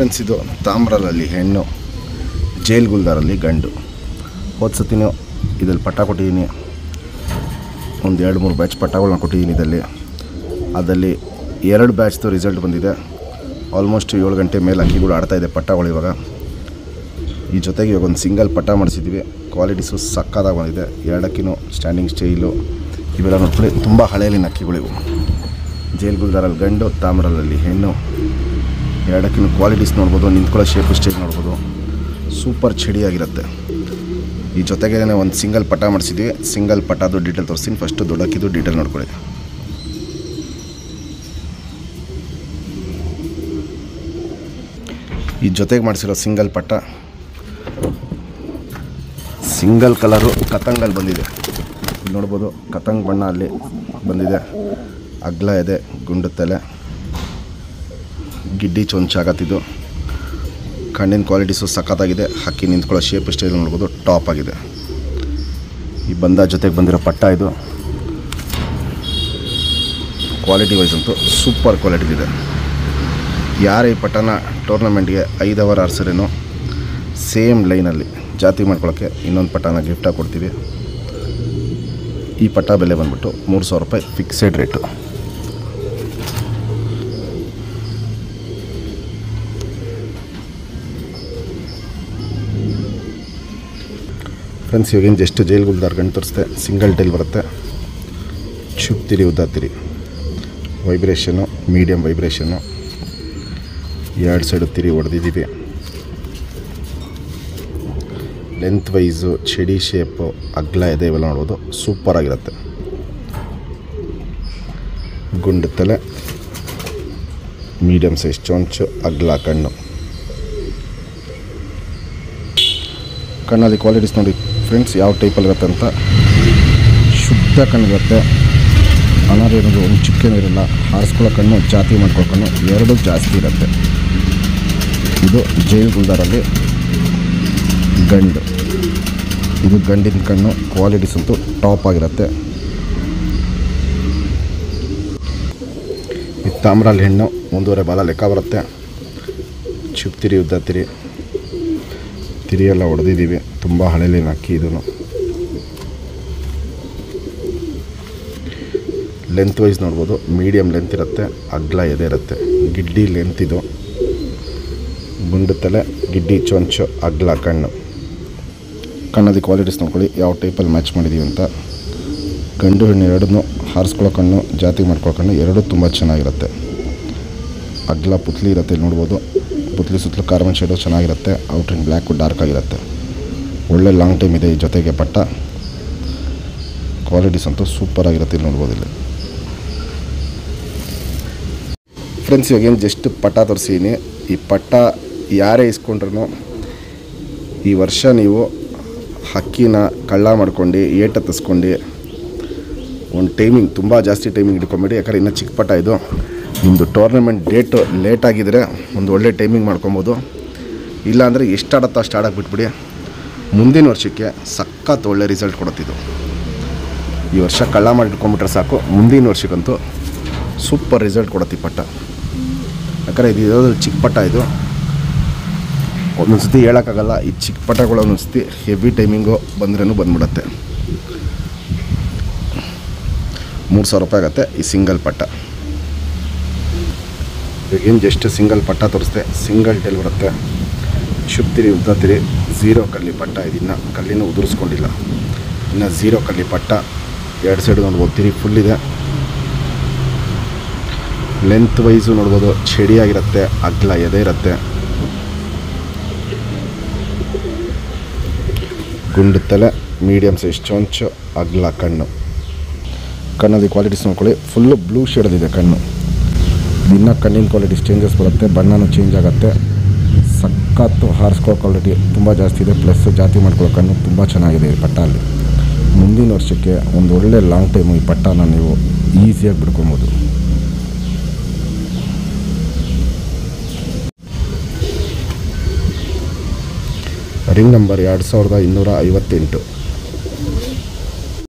Friends, ಇದು ತಾಮ್ರಲ್ಲಿ ಹೆಣ್ಣು, jail ಗುಲ್ದಾರಲ್ಲಿ ಗಂಡು. ಹೋದ ಸತಿನೂ ಇದರಲ್ಲಿ ಪಟ್ಟ ಕೊಟ್ಟಿದ್ದೀನಿ. ಒಂದು 2-3 ಬ್ಯಾಚ್ ಪಟ್ಟಗಳನ್ನ ಕೊಟ್ಟಿದ್ದೀನಿ ಅದರಲ್ಲಿ 2 ಬ್ಯಾಚ್ದು ರಿಸಲ್ಟ್ ಬಂದಿದೆ. ಆಲ್ಮೋಸ್ಟ್ 7 ಗಂಟೆ ಮೇಲೆ ಅಕ್ಕಿಗಳು ಆಡ್ತಾಯಿದೆ ಪಟ್ಟಗಳು ಇವಾಗ. ಈ ಜೊತೆಗೆ ಇವಾಗ ಒಂದು ಸಿಂಗಲ್ ಪಟ್ಟ ಮಾಡಿಸಿದ್ದೀವಿ. ಕ್ವಾಲಿಟೀಸು ಸಕ್ಕತ್ತಾಗಿ ಬಂದಿದೆ. 2 ಅಕ್ಕಿನೂ ಸ್ಟ್ಯಾಂಡಿಂಗ್ ಸ್ಟೈಲು ಇವೆಲ್ಲ ನೋಡ್ಕೊಳ್ಳಿ, ತುಂಬ ಹಳೆಯಲ್ಲಿನ ಅಕ್ಕಿಗಳಿವು. ಜೈಲ್ ಗುಲ್ದಾರಲ್ಲಿ ಗಂಡು, ತಾಮ್ರಲ್ಲಿ ಹೆಣ್ಣು. 2 ಅಕ್ಕಿನೂ ಕ್ವಾಲಿಟೀಸ್ ನೋಡ್ಬೋದು, ನಿಂತ್ಕೊಳ್ಳೋ ಶೇಪು ಸ್ಟೈಲ್ ನೋಡ್ಬೋದು, ಸೂಪರ್ ಚಡಿಯಾಗಿರುತ್ತೆ. ಈ ಜೊತೆಗೇ ಒಂದು ಸಿಂಗಲ್ ಪಟ್ಟ ಮಾಡಿಸಿದ್ವಿ. ಸಿಂಗಲ್ ಪಟ್ಟದು ಡೀಟೇಲ್ ತೋರಿಸ್ತೀನಿ. ಫಸ್ಟು ದೊಡ್ಡಕ್ಕಿದು ಡೀಟೇಲ್ ನೋಡ್ಕೊಳ್ಳಿ. ಈ ಜೊತೆಗೆ ಮಾಡಿಸಿರೋ ಸಿಂಗಲ್ ಪಟ್ಟ ಸಿಂಗಲ್ ಕಲರು ಕತಂಗಲ್ಲಿ ಬಂದಿದೆ. ಇಲ್ಲಿ ನೋಡ್ಬೋದು, ಕತಂಗ್ ಬಣ್ಣ ಅಲ್ಲಿ ಬಂದಿದೆ. ಅಗ್ಲ ಇದೆ, ಗುಂಡು ತಲೆ, ಗಿಡ್ಡಿ ಚೊಂಚಾಗತ್ತಿದ್ದು. ಕಣ್ಣಿನ ಕ್ವಾಲಿಟೀಸು ಸಖತ್ತಾಗಿದೆ. ಹಕ್ಕಿ ನಿಂತ್ಕೊಳ್ಳೋ ಶೇಪ್ ಸ್ಟೈಲ್ ನೋಡ್ಬೋದು, ಟಾಪ್ ಆಗಿದೆ. ಈ ಜೊತೆಗೆ ಬಂದಿರೋ ಪಟ್ಟ ಇದು. ಕ್ವಾಲಿಟಿ ವೈಸ್ ಅಂತೂ ಸೂಪರ್ ಕ್ವಾಲಿಟಿ ಇದೆ. ಯಾರು ಈ ಪಟ್ಟನ ಟೂರ್ನಮೆಂಟ್ಗೆ 5 ಅವರ್ ಆರ್ಸರೇನೋ ಸೇಮ್ ಲೈನಲ್ಲಿ ಜಾತಿ ಮಾಡ್ಕೊಳ್ಳೋಕ್ಕೆ ಇನ್ನೊಂದು ಪಟ್ಟನ ಗಿಫ್ಟಾಗಿ ಕೊಡ್ತೀವಿ. ಈ ಪಟ್ಟ ಬೆಲೆ ಬಂದ್ಬಿಟ್ಟು 3,000 ರೂಪಾಯಿ ಫಿಕ್ಸೆಡ್ ರೇಟು. ಫ್ರೆಂಡ್ಸ್, ಇವಾಗೇನು ಜಸ್ಟ್ ಜೈಲ್ ಗುಲ್ದಾರ್ ಗಂಟು ತೋರಿಸ್ದೆ. ಸಿಂಗಲ್ ಟೈಲ್ ಬರುತ್ತೆ. ಚುಪ್ತಿರಿ ಉದ್ದಾತಿರಿ, ವೈಬ್ರೇಷನ್ನು ಮೀಡಿಯಮ್ ವೈಬ್ರೇಷನ್ನು, 2 ಸೈಡು ತಿರಿ ಹೊಡೆದಿದ್ದೀವಿ. ಲೆಂತ್ ವೈಸು ಚಡಿ ಶೇಪು ಅಗ್ಲ ಇದೆ, ಇವೆಲ್ಲ ನೋಡ್ಬೋದು, ಸೂಪರಾಗಿರುತ್ತೆ. ಗುಂಡು ತಲೆ, ಮೀಡಿಯಮ್ ಸೈಜ್ ಚೊಂಚು, ಅಗ್ಲ ಕಣ್ಣು. ಕಣ್ಣಲ್ಲಿ ಕ್ವಾಲಿಟೀಸ್ ನೋಡಿ ಫ್ರೆಂಡ್ಸ್, ಯಾವ ಟೈಪಲ್ಲಿರುತ್ತೆ ಅಂತ. ಶುದ್ಧ ಕಣ್ಣಿರುತ್ತೆ. ಅನಾರು ಇರೋದು ಒಂದು ಚಿಕ್ಕೇನೂ ಇರಲ್ಲ. ಹಾರಿಸ್ಕೊಳ್ಳೋ ಕಣ್ಣು, ಜಾತಿ ಮಾಡ್ಕೊಳ್ಳೋ ಕಣ್ಣು 2 ಜಾಸ್ತಿ ಇರುತ್ತೆ. ಇದು ಜೈಲ್ ಗುಲ್ದಾರಲ್ಲಿ ಗಂಡು. ಇದು ಗಂಡಿನ ಕಣ್ಣು. ಕ್ವಾಲಿಟೀಸ್ ಅಂತೂ ಟಾಪ್ ಆಗಿರುತ್ತೆ. ಇದು ತಾಮ್ರಲ್ಲಿ ಹೆಣ್ಣು. 1.5 ಬಾಲ ಲೆಕ್ಕ ಬರುತ್ತೆ. ಚುಪ್ತಿರಿ ಉದ್ದಾತಿರಿ, ತಿರಿಯೆಲ್ಲ ಹೊಡೆದಿದ್ದೀವಿ. ತುಂಬ ಹಳೆಯಲ್ಲಿನ ಅಕ್ಕಿ ಇದೂ. ಲೆಂತ್ ವೈಸ್ ನೋಡ್ಬೋದು, ಮೀಡಿಯಮ್ ಲೆಂತ್ ಇರುತ್ತೆ, ಅಗ್ಲ ಎದೆ ಇರುತ್ತೆ. ಗಿಡ್ಡಿ ಲೆಂತ್ ಇದು. ಗುಂಡು ತಲೆ, ಗಿಡ್ಡಿ ಚೊಂಚು, ಅಗ್ಲ ಕಣ್ಣು. ಕಣ್ಣಲ್ಲಿ ಕ್ವಾಲಿಟೀಸ್ ನೋಡ್ಕೊಳ್ಳಿ, ಯಾವ ಟೈಪಲ್ಲಿ ಮ್ಯಾಚ್ ಮಾಡಿದ್ದೀವಿ ಅಂತ. ಗಂಡು ಹೆಣ್ಣು 2 ಹಾರಿಸ್ಕೊಳ್ಳೋ ಕಣ್ಣು, ಜಾತಿ ಮಾಡ್ಕೊಳ್ಳೋ ಕಣ್ಣು 2 ತುಂಬ ಚೆನ್ನಾಗಿರುತ್ತೆ. ಅಗ್ಲ ಪುತ್ಲಿ ಇರುತ್ತೆ, ಇಲ್ಲಿ ನೋಡ್ಬೋದು. ಪುತ್ಲಿ ಸುತ್ತಲೂ ಕಾರ್ಬನ್ ಶೇಡು ಚೆನ್ನಾಗಿರುತ್ತೆ. ಔಟ್ರಿನ್ ಬ್ಲ್ಯಾಕು ಡಾರ್ಕ್ ಆಗಿರುತ್ತೆ. ಒಳ್ಳೆ ಲಾಂಗ್ ಟೈಮ್ ಇದೆ. ಈ ಜೊತೆಗೆ ಪಟ್ಟ ಕ್ವಾಲಿಟೀಸ್ ಅಂತೂ ಸೂಪರಾಗಿರುತ್ತೆ, ಇಲ್ಲಿ ನೋಡ್ಬೋದು. ಇಲ್ಲಿ ಫ್ರೆಂಡ್ಸ್, ಇವಾಗೇನು ಜಸ್ಟ್ ಪಟ್ಟ ತೋರಿಸಿದ್ದೀನಿ. ಈ ಪಟ್ಟ ಯಾರೇ ಇಸ್ಕೊಂಡ್ರೂ ಈ ವರ್ಷ ನೀವು ಹಕ್ಕಿನ ಕಳ್ಳ ಮಾಡ್ಕೊಂಡು ಏಟ ತಸ್ಕೊಂಡು ಒಂದು ಟೈಮಿಂಗ್ ತುಂಬ ಜಾಸ್ತಿ ಟೈಮಿಂಗ್ ಇಟ್ಕೊಂಬೇಡಿ. ಯಾಕಂದರೆ ಇನ್ನೂ ಚಿಕ್ಕ ಪಟ್ಟ ಇದು. ನಿಮ್ಮದು ಟೂರ್ನಮೆಂಟ್ ಡೇಟು ಲೇಟಾಗಿದ್ದರೆ ಒಂದು ಒಳ್ಳೆ ಟೈಮಿಂಗ್ ಮಾಡ್ಕೊಬೋದು. ಇಲ್ಲಾಂದರೆ ಎಷ್ಟು ಆಡತ್ತೋ ಅಷ್ಟು ಆಡೋಕ್ಕೆ ಬಿಟ್ಬಿಡಿ. ಮುಂದಿನ ವರ್ಷಕ್ಕೆ ಸಖತ್ ಒಳ್ಳೆ ರಿಸಲ್ಟ್ ಕೊಡುತ್ತಿದ್ದು. ಈ ವರ್ಷ ಕಳ್ಳ ಮಾಡಿ ಇಟ್ಕೊಂಡ್ಬಿಟ್ರೆ ಸಾಕು, ಮುಂದಿನ ವರ್ಷಕ್ಕಂತೂ ಸೂಪರ್ ರಿಸಲ್ಟ್ ಕೊಡುತ್ತೆ ಈ ಪಟ್ಟ. ಯಾಕಂದರೆ ಇದು ಇರೋದು ಚಿಕ್ಕ ಪಟ್ಟ. ಇದು ಒಂದೊಂದು ಸತಿ ಹೇಳೋಕ್ಕಾಗಲ್ಲ. ಈ ಚಿಕ್ಕ ಪಟ್ಟಗಳು ಒಂದೊಂದು ಸತಿ ಹೆವಿ ಟೈಮಿಂಗು ಬಂದ್ರೂ ಬಂದ್ಬಿಡತ್ತೆ. 3,000 ರೂಪಾಯಿ ಆಗುತ್ತೆ ಈ ಸಿಂಗಲ್ ಪಟ್ಟ. ಈಗೇನು ಜಸ್ಟ್ ಸಿಂಗಲ್ ಪಟ್ಟ ತೋರಿಸ್ದೆ. ಸಿಂಗಲ್ ಟೈಲ್ ಬರುತ್ತೆ. ಶುಪ್ತಿರಿ ಉದ್ದಾತಿರಿ, 0 ಕಲ್ಲಿ ಪಟ್ಟ. ಇದನ್ನು ಕಲ್ಲಿನೂ ಉದುರಿಸ್ಕೊಂಡಿಲ್ಲ. ಇನ್ನು 0 ಕಲ್ಲಿ ಪಟ್ಟ. 2 ಸೈಡು ನೋಡ್ಬೋದು, ತಿರಿ ಫುಲ್ ಇದೆ. ಲೆಂತ್ ವೈಸು ನೋಡ್ಬೋದು, ಚಡಿಯಾಗಿರುತ್ತೆ. ಅಗ್ಲ ಎದೆ ಇರುತ್ತೆ. ಗುಂಡು ತಲೆ, ಮೀಡಿಯಮ್ ಸೈಜ್ ಚೊಂಚು, ಅಗ್ಲ ಕಣ್ಣು. ಕಣ್ಣಲ್ಲಿ ಕ್ವಾಲಿಟೀಸ್ ನೋಡ್ಕೊಳ್ಳಿ, ಫುಲ್ಲು ಬ್ಲೂ ಶೇಡದಿದೆ ಕಣ್ಣು. ಇನ್ನೂ ಕಣ್ಣಿನ ಕ್ವಾಲಿಟೀಸ್ ಚೇಂಜಸ್ ಬರುತ್ತೆ, ಬಣ್ಣನೂ ಚೇಂಜ್ ಆಗುತ್ತೆ. ಸಖತ್ತು ಹಾರಿಸ್ಕೊಳ್ಳೋ ಕ್ವಾಲಿಟಿ ತುಂಬ ಜಾಸ್ತಿ ಇದೆ. ಪ್ಲಸ್ ಜಾತಿ ಮಾಡ್ಕೊಳ್ಳೋ ಕಣ್ಣು ತುಂಬ ಚೆನ್ನಾಗಿದೆ ಈ ಪಟ್ಟ ಅಲ್ಲಿ. ಮುಂದಿನ ವರ್ಷಕ್ಕೆ ಒಂದು ಒಳ್ಳೆ ಲಾಂಗ್ ಟೈಮು ಈ ಪಟ್ಟನ ನೀವು ಈಸಿಯಾಗಿ ಬಿಡ್ಕೊಬೋದು. Ring number 2258.